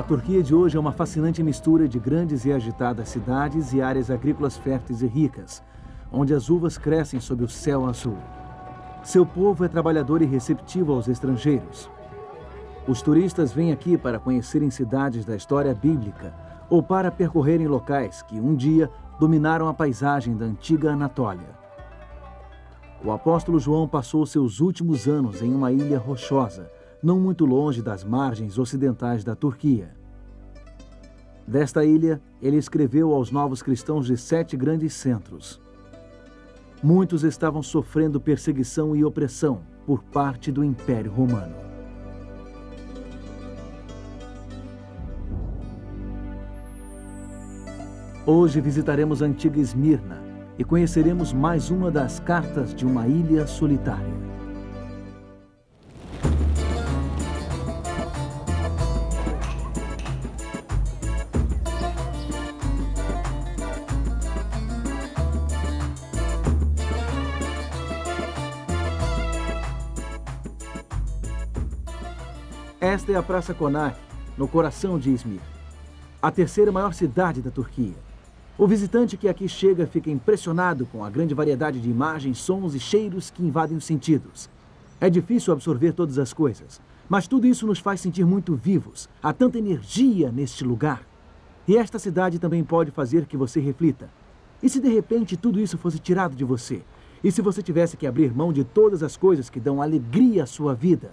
Turquia de hoje é uma fascinante mistura de grandes e agitadas cidades e áreas agrícolas férteis e ricas, onde as uvas crescem sob o céu azul. Seu povo é trabalhador e receptivo aos estrangeiros. Os turistas vêm aqui para conhecerem cidades da história bíblica ou para percorrerem locais que um dia dominaram a paisagem da antiga Anatólia. O apóstolo João passou seus últimos anos em uma ilha rochosa, não muito longe das margens ocidentais da Turquia. Desta ilha, ele escreveu aos novos cristãos de 7 grandes centros. Muitos estavam sofrendo perseguição e opressão por parte do Império Romano. Hoje visitaremos a antiga Esmirna e conheceremos mais uma das cartas de uma ilha solitária. Esta é a Praça Konak, no coração de Izmir, a terceira maior cidade da Turquia. O visitante que aqui chega fica impressionado com a grande variedade de imagens, sons e cheiros que invadem os sentidos. É difícil absorver todas as coisas, mas tudo isso nos faz sentir muito vivos. Há tanta energia neste lugar. E esta cidade também pode fazer que você reflita. E se de repente tudo isso fosse tirado de você? E se você tivesse que abrir mão de todas as coisas que dão alegria à sua vida?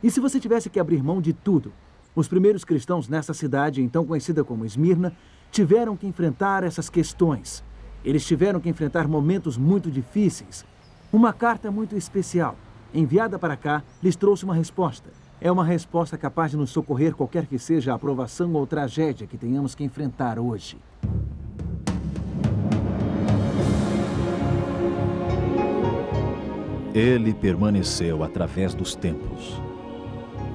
E se você tivesse que abrir mão de tudo? Os primeiros cristãos nessa cidade, então conhecida como Esmirna, tiveram que enfrentar essas questões. Eles tiveram que enfrentar momentos muito difíceis. Uma carta muito especial, enviada para cá, lhes trouxe uma resposta. É uma resposta capaz de nos socorrer qualquer que seja a aprovação ou tragédia que tenhamos que enfrentar hoje. Ele permaneceu através dos tempos.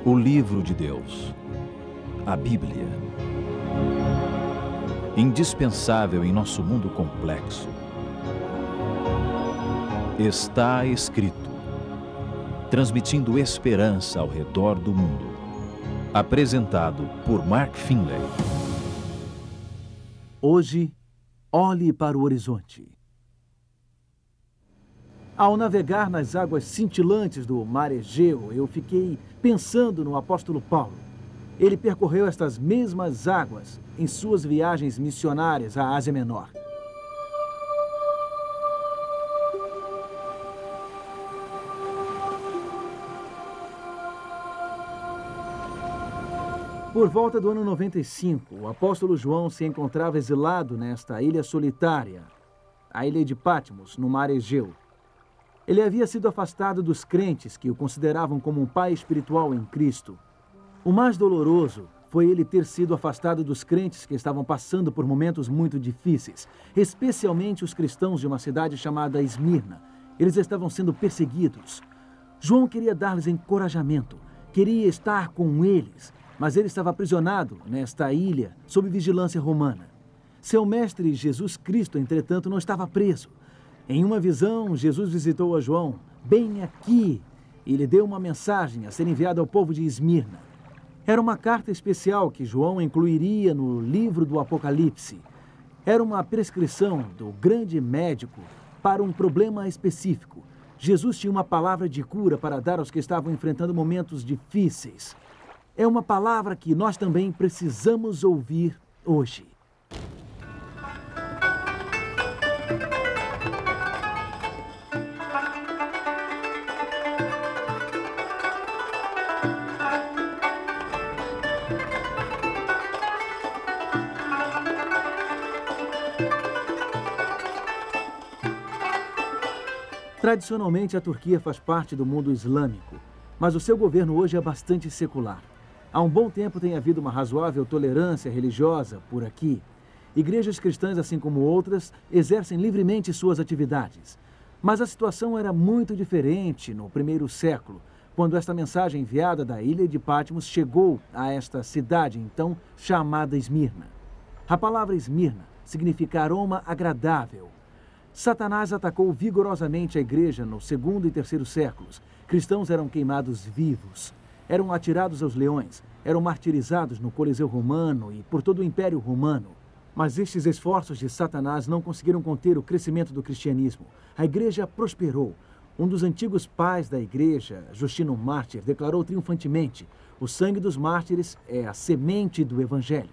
O livro de Deus, a Bíblia. Indispensável em nosso mundo complexo. Está escrito, transmitindo esperança ao redor do mundo. Apresentado por Mark Finley. Hoje, olhe para o horizonte. Ao navegar nas águas cintilantes do Mar Egeu, eu fiquei pensando no apóstolo Paulo. Ele percorreu estas mesmas águas em suas viagens missionárias à Ásia Menor. Por volta do ano 95, o apóstolo João se encontrava exilado nesta ilha solitária, a ilha de Patmos, no Mar Egeu. Ele havia sido afastado dos crentes que o consideravam como um pai espiritual em Cristo. O mais doloroso foi ele ter sido afastado dos crentes que estavam passando por momentos muito difíceis, especialmente os cristãos de uma cidade chamada Esmirna. Eles estavam sendo perseguidos. João queria dar-lhes encorajamento, queria estar com eles, mas ele estava aprisionado nesta ilha sob vigilância romana. Seu mestre Jesus Cristo, entretanto, não estava preso. Em uma visão, Jesus visitou a João, bem aqui, e lhe deu uma mensagem a ser enviada ao povo de Esmirna. Era uma carta especial que João incluiria no livro do Apocalipse. Era uma prescrição do grande médico para um problema específico. Jesus tinha uma palavra de cura para dar aos que estavam enfrentando momentos difíceis. É uma palavra que nós também precisamos ouvir hoje. Tradicionalmente, a Turquia faz parte do mundo islâmico, mas o seu governo hoje é bastante secular. Há um bom tempo tem havido uma razoável tolerância religiosa por aqui. Igrejas cristãs, assim como outras, exercem livremente suas atividades. Mas a situação era muito diferente no primeiro século, quando esta mensagem enviada da ilha de Patmos chegou a esta cidade, então chamada Esmirna. A palavra Esmirna significa aroma agradável. Satanás atacou vigorosamente a igreja no segundo e terceiro séculos. Cristãos eram queimados vivos. eram atirados aos leões, eram martirizados no Coliseu Romano e por todo o Império Romano. Mas estes esforços de Satanás não conseguiram conter o crescimento do cristianismo. A igreja prosperou. Um dos antigos pais da igreja, Justino Mártir, declarou triunfantemente: o sangue dos mártires é a semente do evangelho.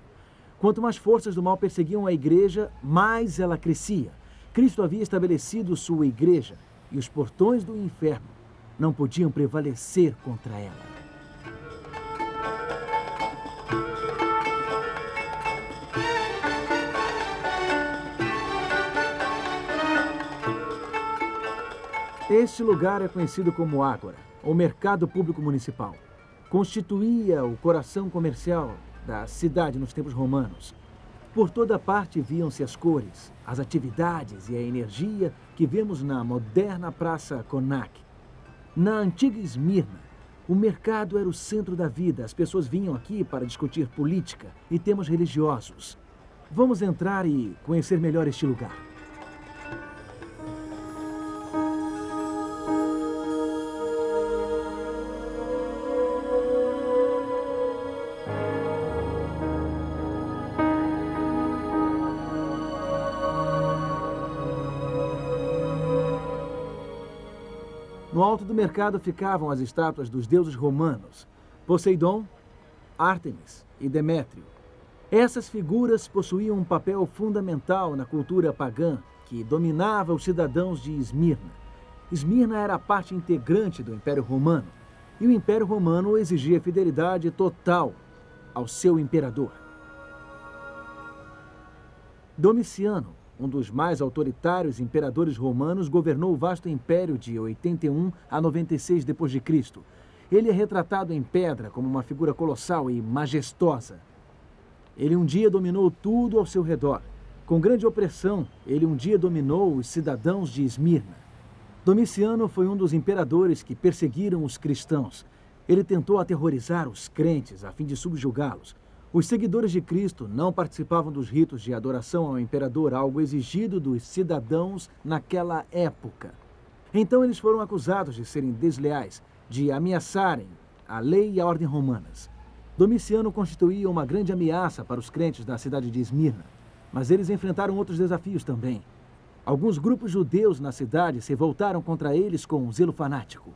Quanto mais forças do mal perseguiam a igreja, mais ela crescia. Cristo havia estabelecido sua igreja e os portões do inferno não podiam prevalecer contra ela. Este lugar é conhecido como Ágora, ou Mercado Público Municipal. Constituía o coração comercial da cidade nos tempos romanos. Por toda parte viam-se as cores, as atividades e a energia que vemos na moderna Praça Konak. Na antiga Esmirna, o mercado era o centro da vida. As pessoas vinham aqui para discutir política e temas religiosos. Vamos entrar e conhecer melhor este lugar. No alto do mercado ficavam as estátuas dos deuses romanos, Poseidon, Ártemis e Demétrio. Essas figuras possuíam um papel fundamental na cultura pagã que dominava os cidadãos de Esmirna. Esmirna era a parte integrante do Império Romano, e o Império Romano exigia fidelidade total ao seu imperador. Domiciano, um dos mais autoritários imperadores romanos, governou o vasto império de 81 a 96 d.C. Ele é retratado em pedra como uma figura colossal e majestosa. Ele um dia dominou tudo ao seu redor. Com grande opressão, ele um dia dominou os cidadãos de Esmirna. Domiciano foi um dos imperadores que perseguiram os cristãos. Ele tentou aterrorizar os crentes a fim de subjugá-los. Os seguidores de Cristo não participavam dos ritos de adoração ao imperador, algo exigido dos cidadãos naquela época. Então eles foram acusados de serem desleais, de ameaçarem a lei e a ordem romanas. Domiciano constituía uma grande ameaça para os crentes da cidade de Esmirna, mas eles enfrentaram outros desafios também. Alguns grupos judeus na cidade se voltaram contra eles com um zelo fanático.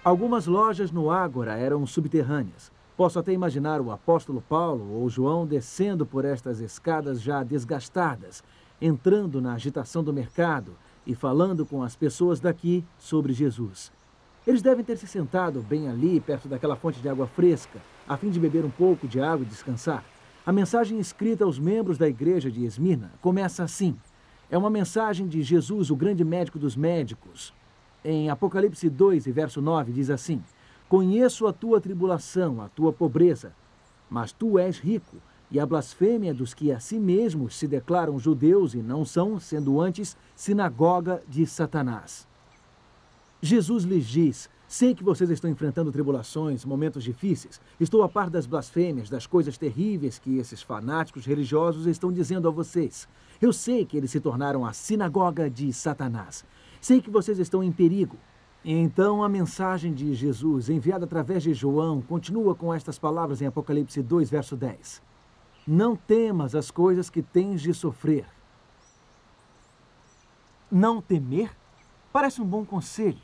Algumas lojas no Ágora eram subterrâneas. Posso até imaginar o apóstolo Paulo ou João descendo por estas escadas já desgastadas, entrando na agitação do mercado e falando com as pessoas daqui sobre Jesus. Eles devem ter se sentado bem ali, perto daquela fonte de água fresca, a fim de beber um pouco de água e descansar. A mensagem escrita aos membros da igreja de Esmirna começa assim. É uma mensagem de Jesus, o grande médico dos médicos. Em Apocalipse 2, e verso 9, diz assim: conheço a tua tribulação, a tua pobreza, mas tu és rico, e a blasfêmia dos que a si mesmos se declaram judeus e não são, sendo antes sinagoga de Satanás. Jesus lhes diz: sei que vocês estão enfrentando tribulações, momentos difíceis. Estou a par das blasfêmias, das coisas terríveis que esses fanáticos religiosos estão dizendo a vocês. Eu sei que eles se tornaram a sinagoga de Satanás. Sei que vocês estão em perigo. E então a mensagem de Jesus, enviada através de João, continua com estas palavras em Apocalipse 2, verso 10. Não temas as coisas que tens de sofrer. Não temer? Parece um bom conselho.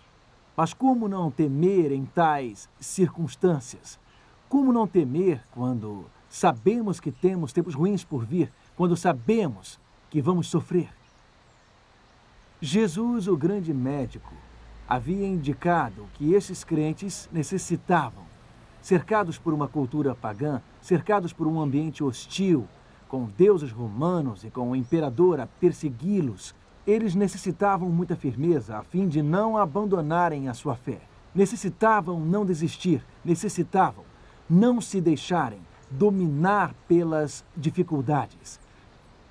Mas como não temer em tais circunstâncias? Como não temer quando sabemos que temos tempos ruins por vir, quando sabemos que vamos sofrer? Jesus, o grande médico, havia indicado que esses crentes necessitavam, cercados por uma cultura pagã, cercados por um ambiente hostil, com deuses romanos e com o imperador a persegui-los, eles necessitavam muita firmeza a fim de não abandonarem a sua fé. Necessitavam não desistir, necessitavam não se deixarem dominar pelas dificuldades.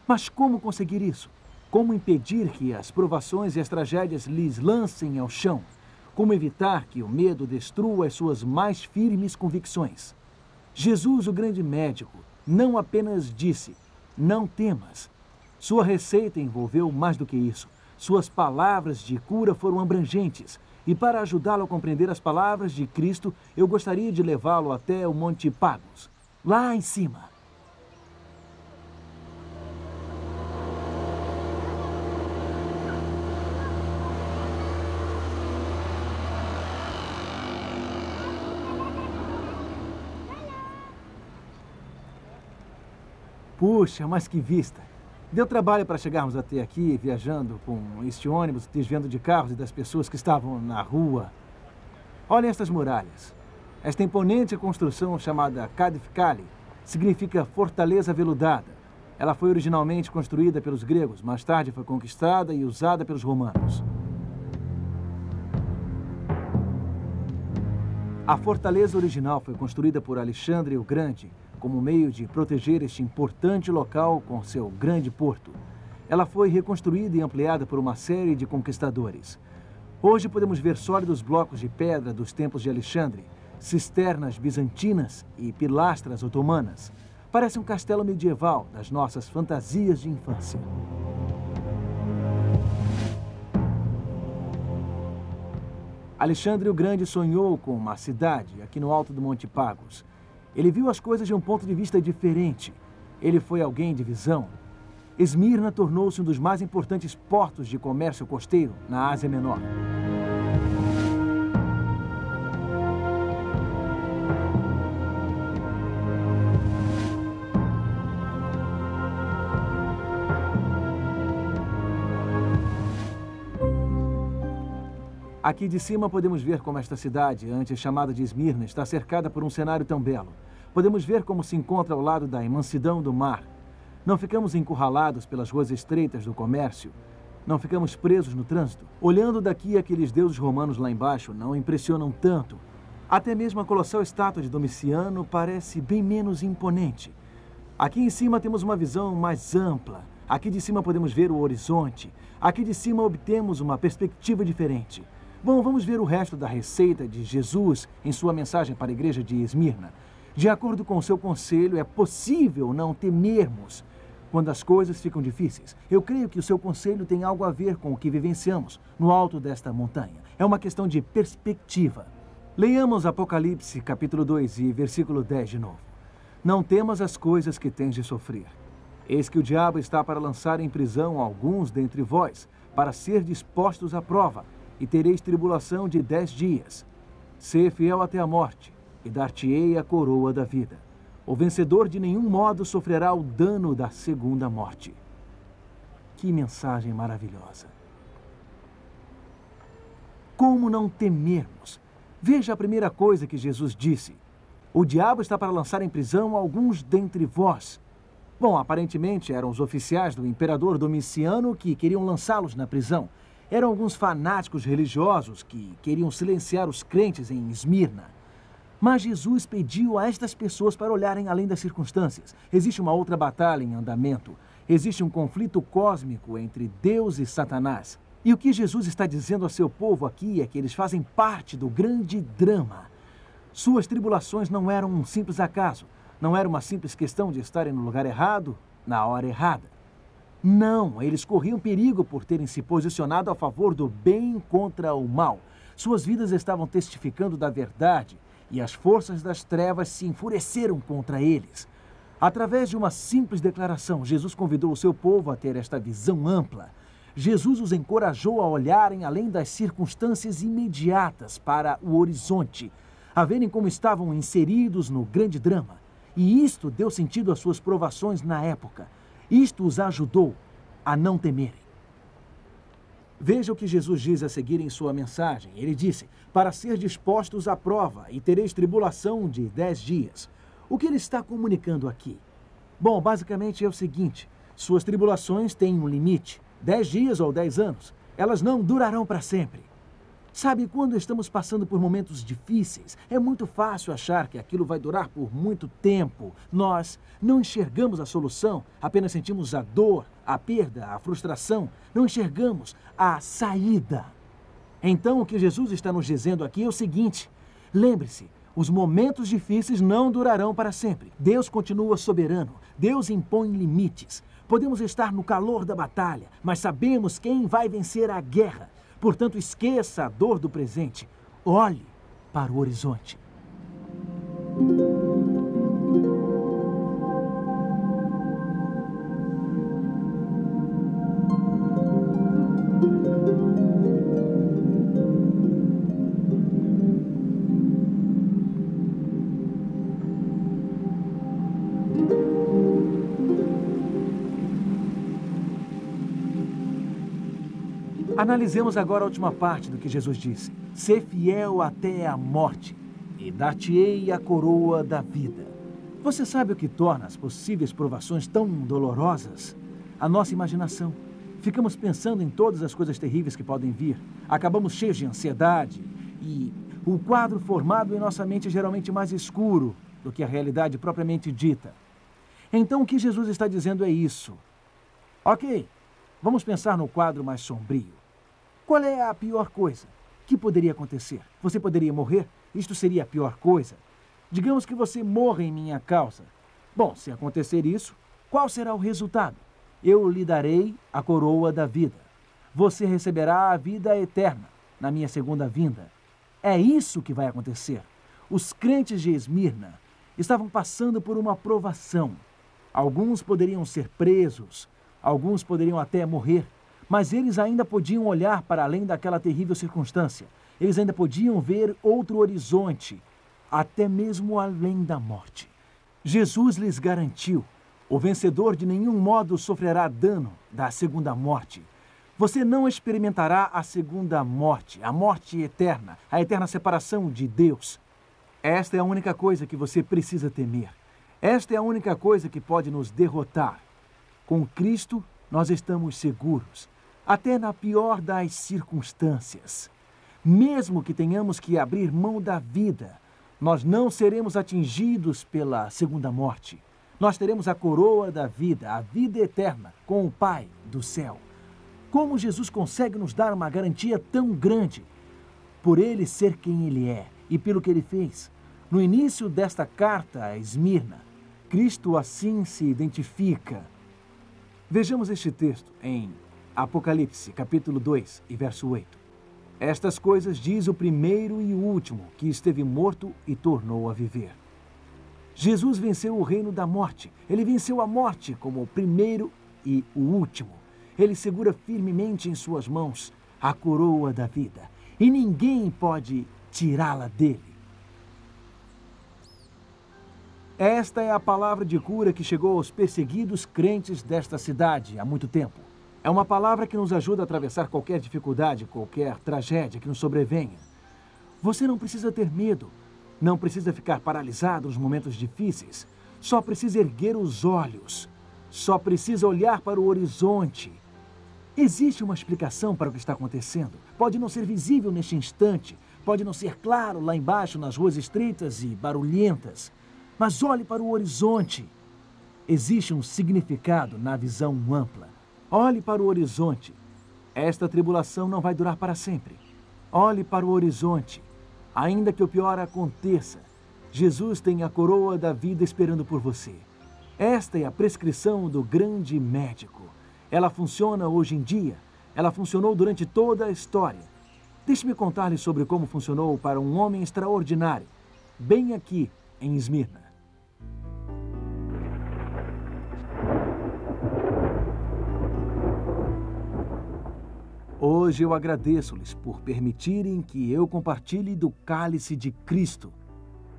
Mas como conseguir isso? Como impedir que as provações e as tragédias lhes lancem ao chão? Como evitar que o medo destrua as suas mais firmes convicções? Jesus, o grande médico, não apenas disse, não temas. Sua receita envolveu mais do que isso. Suas palavras de cura foram abrangentes. E para ajudá-lo a compreender as palavras de Cristo, eu gostaria de levá-lo até o Monte Pagos, lá em cima. Puxa, mas que vista! Deu trabalho para chegarmos até aqui, viajando com este ônibus, desviando de carros e das pessoas que estavam na rua. Olhem estas muralhas. Esta imponente construção chamada Kadifkali significa fortaleza veludada. Ela foi originalmente construída pelos gregos, mais tarde foi conquistada e usada pelos romanos. A fortaleza original foi construída por Alexandre o Grande, como meio de proteger este importante local com seu grande porto. Ela foi reconstruída e ampliada por uma série de conquistadores. Hoje podemos ver sólidos blocos de pedra dos templos de Alexandre, cisternas bizantinas e pilastras otomanas. Parece um castelo medieval das nossas fantasias de infância. Alexandre o Grande sonhou com uma cidade aqui no alto do Monte Pagos. Ele viu as coisas de um ponto de vista diferente. Ele foi alguém de visão. Esmirna tornou-se um dos mais importantes portos de comércio costeiro na Ásia Menor. Aqui de cima podemos ver como esta cidade, antes chamada de Esmirna, está cercada por um cenário tão belo. Podemos ver como se encontra ao lado da imensidão do mar. Não ficamos encurralados pelas ruas estreitas do comércio. Não ficamos presos no trânsito. Olhando daqui, aqueles deuses romanos lá embaixo não impressionam tanto. Até mesmo a colossal estátua de Domiciano parece bem menos imponente. Aqui em cima temos uma visão mais ampla. Aqui de cima podemos ver o horizonte. Aqui de cima obtemos uma perspectiva diferente. Bom, vamos ver o resto da receita de Jesus em sua mensagem para a igreja de Esmirna. De acordo com o seu conselho, é possível não temermos quando as coisas ficam difíceis. Eu creio que o seu conselho tem algo a ver com o que vivenciamos no alto desta montanha. É uma questão de perspectiva. Leiamos Apocalipse, capítulo 2 e versículo 10 de novo. Não temas as coisas que tens de sofrer. Eis que o diabo está para lançar em prisão alguns dentre vós, para ser dispostos à prova, e tereis tribulação de 10 dias. Sê fiel até a morte, e dar-te-ei a coroa da vida. O vencedor de nenhum modo sofrerá o dano da segunda morte. Que mensagem maravilhosa! Como não temermos? Veja a primeira coisa que Jesus disse. O diabo está para lançar em prisão alguns dentre vós. Bom, aparentemente eram os oficiais do imperador Domiciano que queriam lançá-los na prisão. Eram alguns fanáticos religiosos que queriam silenciar os crentes em Esmirna. Mas Jesus pediu a estas pessoas para olharem além das circunstâncias. Existe uma outra batalha em andamento. Existe um conflito cósmico entre Deus e Satanás. E o que Jesus está dizendo ao seu povo aqui é que eles fazem parte do grande drama. Suas tribulações não eram um simples acaso. Não era uma simples questão de estarem no lugar errado, na hora errada. Não, eles corriam perigo por terem se posicionado a favor do bem contra o mal. Suas vidas estavam testificando da verdade e as forças das trevas se enfureceram contra eles. Através de uma simples declaração, Jesus convidou o seu povo a ter esta visão ampla. Jesus os encorajou a olharem além das circunstâncias imediatas para o horizonte, a verem como estavam inseridos no grande drama. E isto deu sentido às suas provações na época. Isto os ajudou a não temerem. Veja o que Jesus diz a seguir em sua mensagem. Ele disse, para ser dispostos à prova e tereis tribulação de 10 dias. O que ele está comunicando aqui? Bom, basicamente é o seguinte, suas tribulações têm um limite, 10 dias ou 10 anos. Elas não durarão para sempre. Sabe, quando estamos passando por momentos difíceis, é muito fácil achar que aquilo vai durar por muito tempo. Nós não enxergamos a solução, apenas sentimos a dor, a perda, a frustração. Não enxergamos a saída. Então, o que Jesus está nos dizendo aqui é o seguinte: lembre-se, os momentos difíceis não durarão para sempre. Deus continua soberano. Deus impõe limites. Podemos estar no calor da batalha, mas sabemos quem vai vencer a guerra. Portanto, esqueça a dor do presente. Olhe para o horizonte. Analisemos agora a última parte do que Jesus disse. Ser fiel até a morte, e dar-te-ei a coroa da vida. Você sabe o que torna as possíveis provações tão dolorosas? A nossa imaginação. Ficamos pensando em todas as coisas terríveis que podem vir. Acabamos cheios de ansiedade e o quadro formado em nossa mente é geralmente mais escuro do que a realidade propriamente dita. Então, o que Jesus está dizendo é isso. Ok, vamos pensar no quadro mais sombrio. Qual é a pior coisa que poderia acontecer? Você poderia morrer? Isto seria a pior coisa. Digamos que você morra em minha causa. Bom, se acontecer isso, qual será o resultado? Eu lhe darei a coroa da vida. Você receberá a vida eterna na minha segunda vinda. É isso que vai acontecer. Os crentes de Esmirna estavam passando por uma provação. Alguns poderiam ser presos, alguns poderiam até morrer. Mas eles ainda podiam olhar para além daquela terrível circunstância. Eles ainda podiam ver outro horizonte, até mesmo além da morte. Jesus lhes garantiu: o vencedor de nenhum modo sofrerá dano da segunda morte. Você não experimentará a segunda morte, a morte eterna, a eterna separação de Deus. Esta é a única coisa que você precisa temer. Esta é a única coisa que pode nos derrotar. Com Cristo, nós estamos seguros. Até na pior das circunstâncias. Mesmo que tenhamos que abrir mão da vida, nós não seremos atingidos pela segunda morte. Nós teremos a coroa da vida, a vida eterna, com o Pai do céu. Como Jesus consegue nos dar uma garantia tão grande? Por Ele ser quem Ele é e pelo que Ele fez. No início desta carta a Esmirna, Cristo assim se identifica. Vejamos este texto em Apocalipse, capítulo 2 e verso 8. Estas coisas diz o primeiro e o último, que esteve morto e tornou a viver. Jesus venceu o reino da morte. Ele venceu a morte como o primeiro e o último. Ele segura firmemente em suas mãos a coroa da vida. E ninguém pode tirá-la dele. Esta é a palavra de cura que chegou aos perseguidos crentes desta cidade há muito tempo. É uma palavra que nos ajuda a atravessar qualquer dificuldade, qualquer tragédia que nos sobrevenha. Você não precisa ter medo, não precisa ficar paralisado nos momentos difíceis. Só precisa erguer os olhos, só precisa olhar para o horizonte. Existe uma explicação para o que está acontecendo. Pode não ser visível neste instante, pode não ser claro lá embaixo nas ruas estreitas e barulhentas. Mas olhe para o horizonte. Existe um significado na visão ampla. Olhe para o horizonte. Esta tribulação não vai durar para sempre. Olhe para o horizonte. Ainda que o pior aconteça, Jesus tem a coroa da vida esperando por você. Esta é a prescrição do grande médico. Ela funciona hoje em dia. Ela funcionou durante toda a história. Deixe-me contar-lhe sobre como funcionou para um homem extraordinário, bem aqui em Esmirna. Hoje eu agradeço-lhes por permitirem que eu compartilhe do cálice de Cristo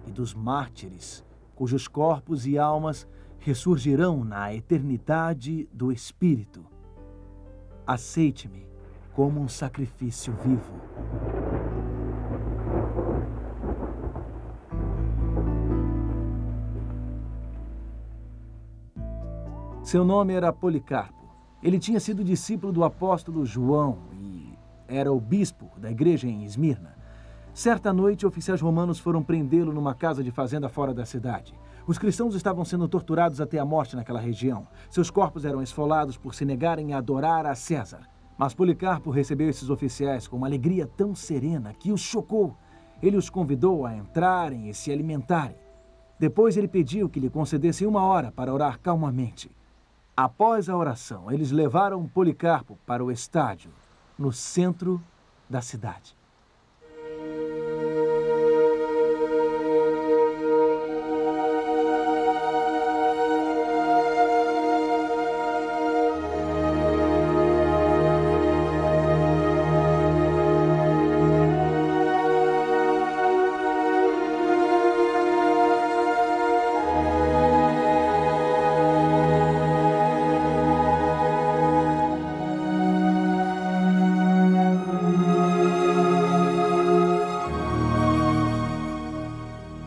e dos mártires, cujos corpos e almas ressurgirão na eternidade do Espírito. Aceite-me como um sacrifício vivo. Seu nome era Policarpo. Ele tinha sido discípulo do apóstolo João e era o bispo da igreja em Esmirna. Certa noite, oficiais romanos foram prendê-lo numa casa de fazenda fora da cidade. Os cristãos estavam sendo torturados até a morte naquela região. Seus corpos eram esfolados por se negarem a adorar a César. Mas Policarpo recebeu esses oficiais com uma alegria tão serena que os chocou. Ele os convidou a entrarem e se alimentarem. Depois ele pediu que lhe concedessem 1 hora para orar calmamente. Após a oração, eles levaram Policarpo para o estádio, no centro da cidade.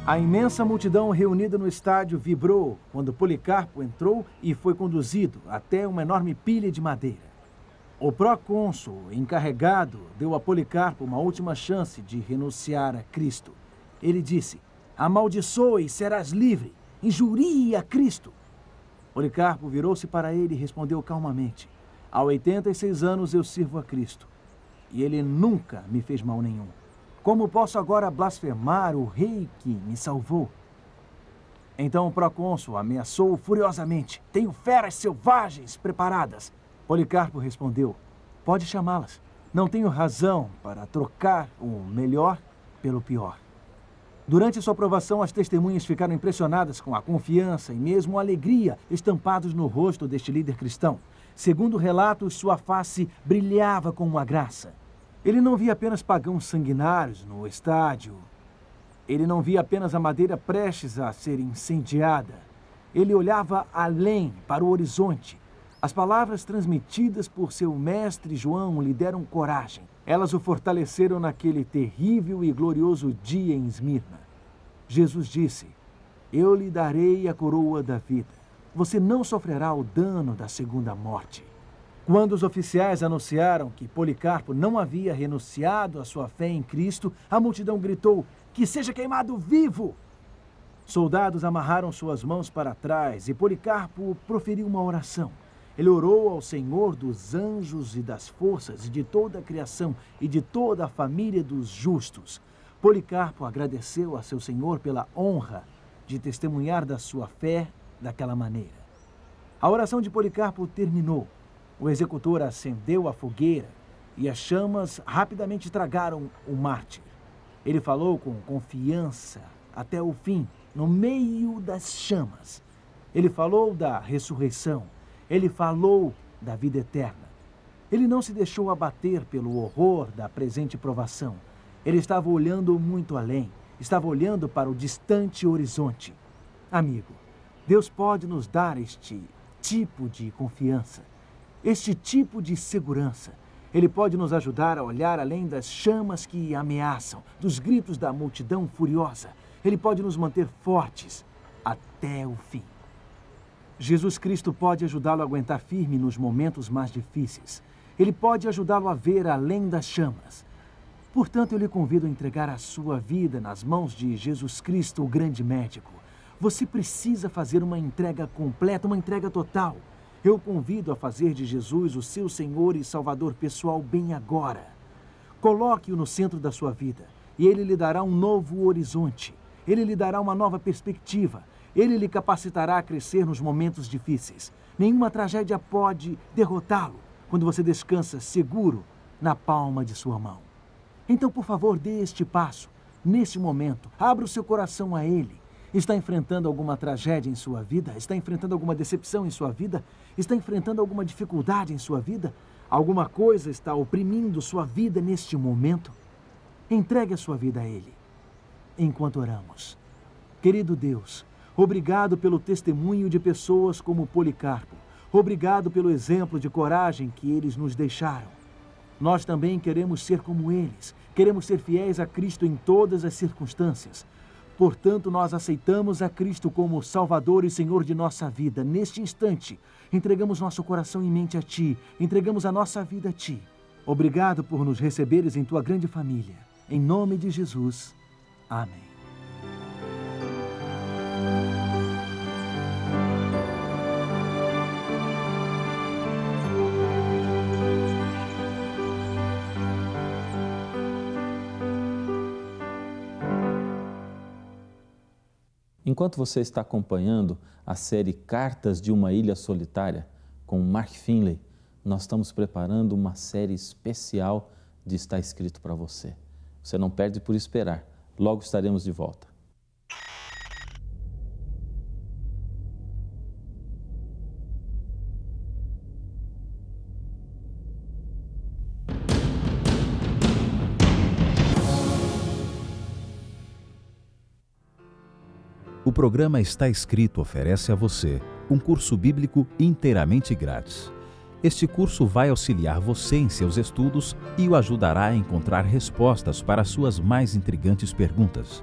A imensa multidão reunida no estádio vibrou quando Policarpo entrou e foi conduzido até uma enorme pilha de madeira. O procônsul encarregado deu a Policarpo uma última chance de renunciar a Cristo. Ele disse: "Amaldiçoe e serás livre. Injurie a Cristo." Policarpo virou-se para ele e respondeu calmamente: "Há 86 anos eu sirvo a Cristo, e ele nunca me fez mal nenhum. Como posso agora blasfemar o rei que me salvou?" Então o procônsul ameaçou furiosamente: "Tenho feras selvagens preparadas." Policarpo respondeu: "Pode chamá-las. Não tenho razão para trocar o melhor pelo pior." Durante sua aprovação, as testemunhas ficaram impressionadas com a confiança e mesmo a alegria estampados no rosto deste líder cristão. Segundo relatos, sua face brilhava com uma graça. Ele não via apenas pagãos sanguinários no estádio. Ele não via apenas a madeira prestes a ser incendiada. Ele olhava além, para o horizonte. As palavras transmitidas por seu mestre João lhe deram coragem. Elas o fortaleceram naquele terrível e glorioso dia em Esmirna. Jesus disse: "Eu lhe darei a coroa da vida. Você não sofrerá o dano da segunda morte." Quando os oficiais anunciaram que Policarpo não havia renunciado à sua fé em Cristo, a multidão gritou: "Que seja queimado vivo!" Soldados amarraram suas mãos para trás e Policarpo proferiu uma oração. Ele orou ao Senhor dos anjos e das forças e de toda a criação e de toda a família dos justos. Policarpo agradeceu a seu Senhor pela honra de testemunhar da sua fé daquela maneira. A oração de Policarpo terminou. O executor acendeu a fogueira e as chamas rapidamente tragaram o mártir. Ele falou com confiança até o fim, no meio das chamas. Ele falou da ressurreição. Ele falou da vida eterna. Ele não se deixou abater pelo horror da presente provação. Ele estava olhando muito além. Estava olhando para o distante horizonte. Amigo, Deus pode nos dar este tipo de confiança. Este tipo de segurança. Ele pode nos ajudar a olhar além das chamas que ameaçam, dos gritos da multidão furiosa. Ele pode nos manter fortes até o fim. Jesus Cristo pode ajudá-lo a aguentar firme nos momentos mais difíceis. Ele pode ajudá-lo a ver além das chamas. Portanto, eu lhe convido a entregar a sua vida nas mãos de Jesus Cristo, o grande médico. Você precisa fazer uma entrega completa, uma entrega total. Eu o convido a fazer de Jesus o seu Senhor e Salvador pessoal bem agora. Coloque-o no centro da sua vida e Ele lhe dará um novo horizonte. Ele lhe dará uma nova perspectiva. Ele lhe capacitará a crescer nos momentos difíceis. Nenhuma tragédia pode derrotá-lo quando você descansa seguro na palma de sua mão. Então, por favor, dê este passo. Neste momento, abra o seu coração a Ele. Está enfrentando alguma tragédia em sua vida? Está enfrentando alguma decepção em sua vida? Está enfrentando alguma dificuldade em sua vida? Alguma coisa está oprimindo sua vida neste momento? Entregue a sua vida a Ele. Enquanto oramos. Querido Deus, obrigado pelo testemunho de pessoas como Policarpo. Obrigado pelo exemplo de coragem que eles nos deixaram. Nós também queremos ser como eles. Queremos ser fiéis a Cristo em todas as circunstâncias. Portanto, nós aceitamos a Cristo como Salvador e Senhor de nossa vida. Neste instante, entregamos nosso coração e mente a Ti. Entregamos a nossa vida a Ti. Obrigado por nos receberes em tua grande família. Em nome de Jesus. Amém. Enquanto você está acompanhando a série Cartas de uma Ilha Solitária, com Mark Finley, nós estamos preparando uma série especial de Está Escrito para você. Você não perde por esperar. Logo estaremos de volta. O programa Está Escrito oferece a você um curso bíblico inteiramente grátis. Este curso vai auxiliar você em seus estudos e o ajudará a encontrar respostas para as suas mais intrigantes perguntas.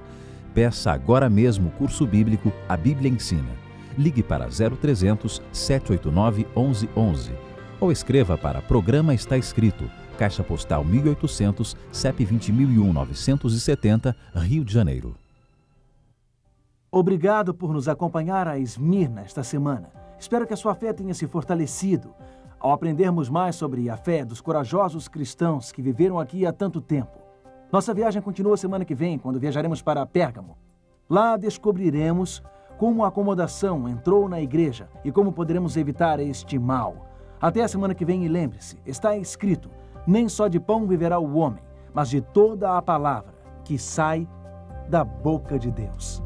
Peça agora mesmo o curso bíblico A Bíblia Ensina. Ligue para 0300 789 1111 ou escreva para Programa Está Escrito, Caixa Postal 1800, CEP 20.001 970, Rio de Janeiro. Obrigado por nos acompanhar a Esmirna esta semana. Espero que a sua fé tenha se fortalecido ao aprendermos mais sobre a fé dos corajosos cristãos que viveram aqui há tanto tempo. Nossa viagem continua semana que vem, quando viajaremos para Pérgamo. Lá descobriremos como a acomodação entrou na igreja e como poderemos evitar este mal. Até a semana que vem e lembre-se, está escrito, nem só de pão viverá o homem, mas de toda a palavra que sai da boca de Deus.